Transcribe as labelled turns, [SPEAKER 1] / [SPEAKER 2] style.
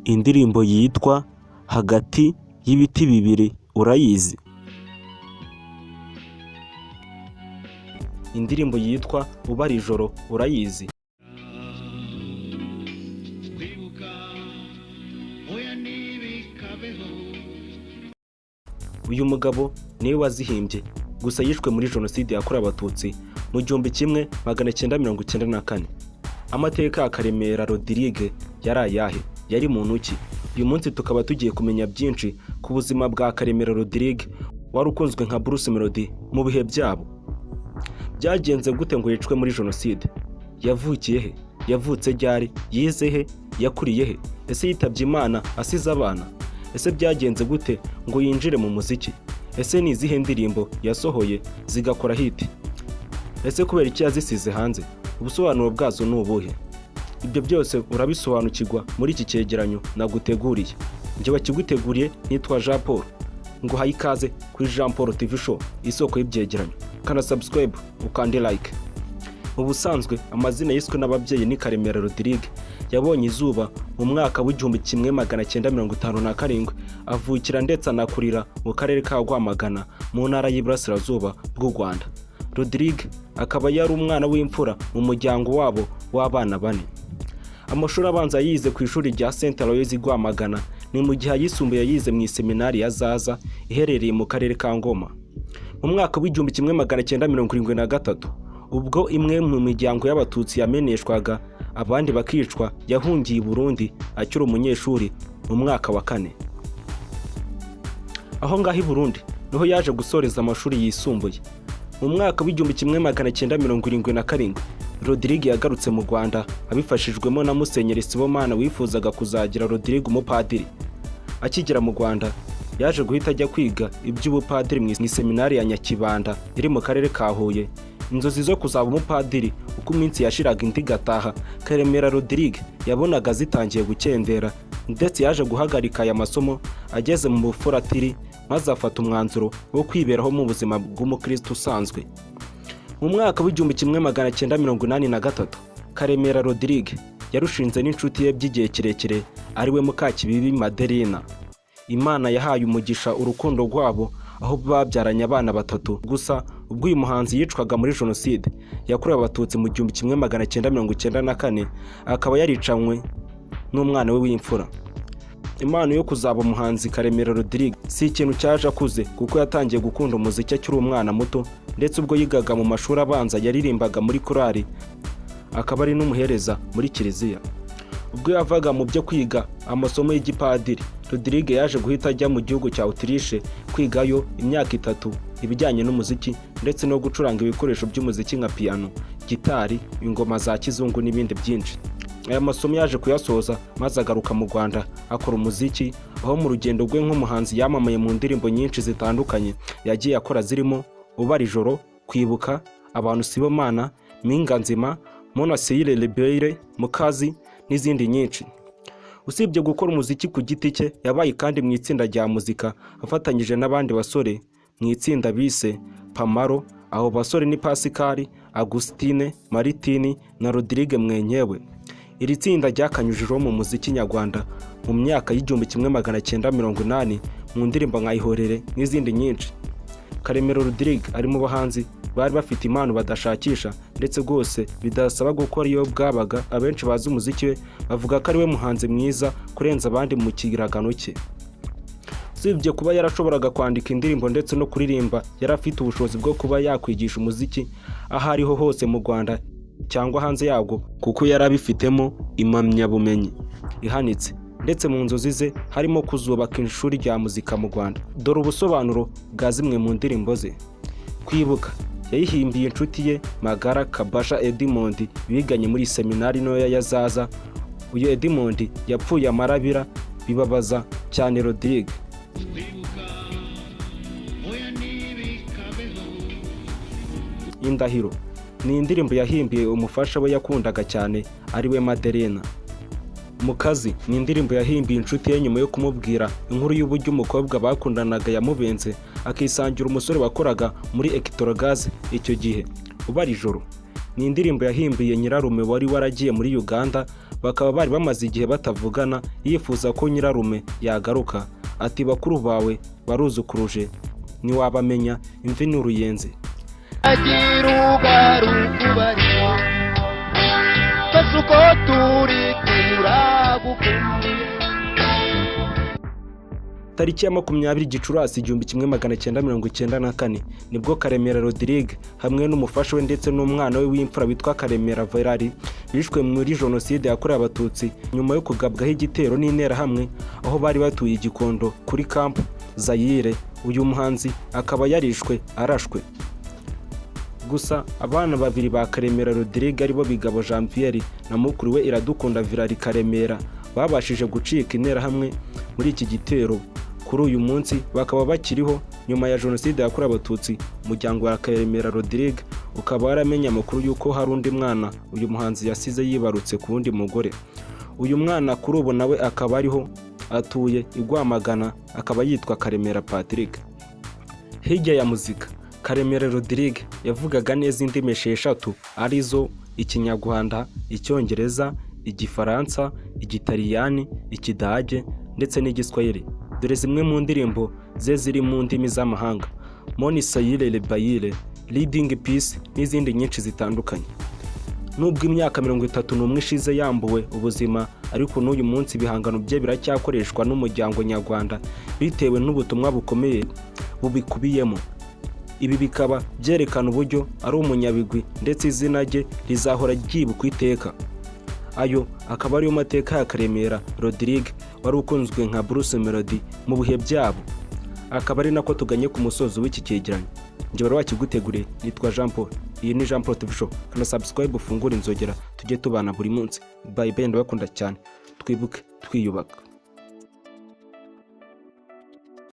[SPEAKER 1] Indirimbo yitwa Hagati y'ibiti bibiri urayizi? Indirimbo yitwa Ubara ijoro urayizi? Uyu mugabo niwe wazihimbye, gusa yishwe muri genocide yakorewe Abatutsi mu 1994. Amateka ya Karemera Rodrigue yari ayahe? Yari muntu ki? Uyu munsi tukaba tugiye kumenya byinshi ku buzima bwa Karemera Rodrigue warukunzwe nka Bruce Merodie mu bihe byabo. Byagenze gute ngo yicwe muri genocide? Yavukiye he? Yavutse ryari? Yize he? Yakuriye he? Ese yitabye Imana asize abana? Ese byagenze gute ngo yinjire mu muziki? Ese ni izihe ndirimbo yasohoye zigakora hit? Ese kubera iki yazisize hanze? Ubusobanuro bwazo ni ubuhe? Ibyo byose urabisobanukirwa muri iki cyegeranyo naguteguriye. Njye wakiguteguriye nitwa Jean Paul. Ngo haye ikaze kuri Jean Paul TV show, isoko y'ibyegeranyo. Kana subscribe ukande like. Ubusanzwe amazina yiswe n'ababyeyi ni Karemera Rodrigue. Yabonye izuba mu mwaka w'1957, avukira ndetse anakurira mu karere ka Rwamagana mu ntara y'Iburasirazuba bw'u Rwanda. Rodrigue akaba yari umwana w'imfura mu muryango wabo w'abana 4. Amashuri abanza yize ku ishuri rya Saint Aloys Rwamagana, ni mu gihe yisumbuye yize mu seminari ya Zaza iherereye mu karere ka Ngoma. Mu mwaka w'1973, ubwo imwe mu miryango y'Abatutsi yameneshwaga abandi bakicwa, yahungiye i Burundi akiri umunyeshuri mu mwaka wa 4. Aho ngaho i Burundi niho yaje gusoreza amashuri yisumbuye. Mu mwaka w'1977, Rodrigue yagarutse mu Rwanda abifashijwemo na Musenyeri Sibomana wifuzaga kuzagira Rodrigue umupadiri. Akigera mu Rwanda yaje guhita ajya kwiga iby'ubupadiri mu seminari ya Nyakibanda iri mu karere ka Huye. Inzozi zo kuzaba umupadiri uko iminsi yashiraga indi gataha, Karemera Rodrigue yabonaga zitangiye gukendera, ndetse yaje guhagarika aya masomo ageze mu bufuratiri, maze afata umwanzuro wo kwiberaho mu buzima bw'umukristo usanzwe. Mu mwaka w'1983, Karemera Rodrigue yarushinze n'inshuti ye by'igihe kirekire ariwe Mukakibibi Maderina. Imana yahaye umugisha urukundo rwabo, aho babyaranye abana 3. Gusa ubwo uyu muhanzi yicwaga muri genocide yakorewe Abatutsi mu 1994, akaba yaricanywe n'umwana we w'imfura. Imana yo kuzaba umuhanzi Karemera Rodrigue si ikintu cyaje akuze, kuko yatangiye gukunda umuziki akiri umwana muto, ndetse ubwo yigaga mu mashuri abanza yaririmbaga muri korali, akaba ari n'umuhereza muri kiliziya. Ubwo yavaga mu byo kwiga amasomo y'igipadiri, Rodrigue yaje guhita ajya mu gihugu cya Autriche kwigayo imyaka 3 ibijyanye n'umuziki, ndetse no gucuranga ibikoresho by'umuziki nka piano, gitari, ingoma za kizungu n'ibindi byinshi. Aya masomo yaje kuyasoza maze agaruka mu Rwanda akora umuziki, aho mu rugendo rwe nk'umuhanzi yamamaye mu ndirimbo nyinshi zitandukanye yagiye akora, zirimo Ubara ijoro, Kwibuka, Abantu Sibomana, Mpinga Nzima, Monasiyire Lebere, Mukazi n'izindi nyinshi. Usibye gukora umuziki ku giti cye, yabaye kandi mu itsinda rya muzika afatanyije n'abandi basore mu itsinda bise Pamaro. Aho basore ni Pascal, Agustine, Maritini na Rodrigue Mwenyewe. Iri tsinda ryakanyujijeho mu muziki nyarwanda mu myaka y'1980 mu ndirimbo nka Ihorere n'izindi nyinshi. Karemera Rodrigue ari mu bahanzi bari bafite impano badashakisha, ndetse rwose bidasaba gukora iyo bwabaga. Abenshi bazi umuziki we bavuga ko ari we muhanzi mwiza kurenza abandi mu kiragano cye. Usibye kuba yarashoboraga kwandika indirimbo ndetse no kuririmba, yari afite ubushobozi bwo kuba yakwigisha umuziki aho ariho hose mu Rwanda cyangwa hanze yabwo, kuko yari abifitemo impamyabumenyi ihanitse. Ndetse mu nzozi ze harimo kuzubaka ishuri rya muzika mu Rwanda. Dore ubusobanuro bwa zimwe mu ndirimbo ze. Kwibuka yayihimbiye inshuti ye Magara Kabasha Edmond, biganye muri seminari ntoya ya Zaza. Uyu Edmond yapfuye amarabira, bibabaza cyane Rodrigue. Indahiro ni indirimbo yahimbiye umufasha we yakundaga cyane ariwe Maderina. Mukazi ni indirimbo yahimbiye inshuti ye nyuma yo kumubwira inkuru y'uburyo umukobwa bakundanaga yamubenze akisangira umusore wakoraga muri Electrogas icyo gihe. Ubara ijoro ni indirimbo yahimbiye nyirarume wari waragiye muri Uganda bakaba bari bamaze igihe batavugana, yifuza ko nyirarume yagaruka. Ati bakuru bawe baruzukuruje ntiwabamenya imvi n'uruyenzi. Tariki ya 20 Gicurasi 1994 nibwo Karemera Rodrigue hamwe n'umufasha we ndetse n'umwana we w'imfura witwa Karemera Verari bishwe muri genocide yakorewe Abatutsi nyuma yo kugabwaho igitero n'intera hamwe aho bari batuye Gikondo kuri camp Zayire. Uyu muhanzi akaba yarishwe arashwe. Gusa abana babiri ba Karemera Rodrigue aribo Bigabo Jean Pierre na mukuru we Iradukunda Virari Karemera babashije gucika intera hamwe muri iki gitero. Kuri uyu munsi bakaba bakiriho nyuma ya genocide yakorewe Abatutsi. Umuryango wa Karemera Rodrigue ukaba waramenye amakuru yuko hari undi mwana uyu muhanzi yasize yibarutse ku wundi mugore. Uyu mwana kuri ubu nawe akaba ariho atuye i Rwamagana, akaba yitwa Karemera Patrick. Hirya ya muzika, Karemera Rodrigue yavugaga neza indimi esheshatu arizo Ikinyarwanda, Icyongereza, Igifaransa, Igitaliyani, Ikidage ndetse n'Igiswahili. Dore zimwe mu ndirimbo ze ziri mu ndimi z'amahanga: Moni Sayile Le Bayile, Leading Peace n'izindi nyinshi zitandukanye. Nubwo imyaka 31 ishize yambuwe ubuzima, ariko n'uyu munsi ibihangano bye biracyakoreshwa n'umuryango nyarwanda bitewe n'ubutumwa bukomeye bubikubiyemo. Ibi bikaba byerekana uburyo ari umunyabigwi ndetse izina rye rizahora ryibukwa iteka. Ayo akaba ariyo mateka ya Karemera Rodrigue warukunzwe nka Bruce Merodie mu bihe byabo. Akaba ari nako tuganye ku musozo w'iki cyegeranyo. Nje bari wakiguteguriye nitwa Jean Paul. Iyi ni Jean Paul TV Show. Kana subscribe ufungura inzogera tujye tubana buri munsi. Bye bye, ndabakunda cyane. Twibuke twiyubaka.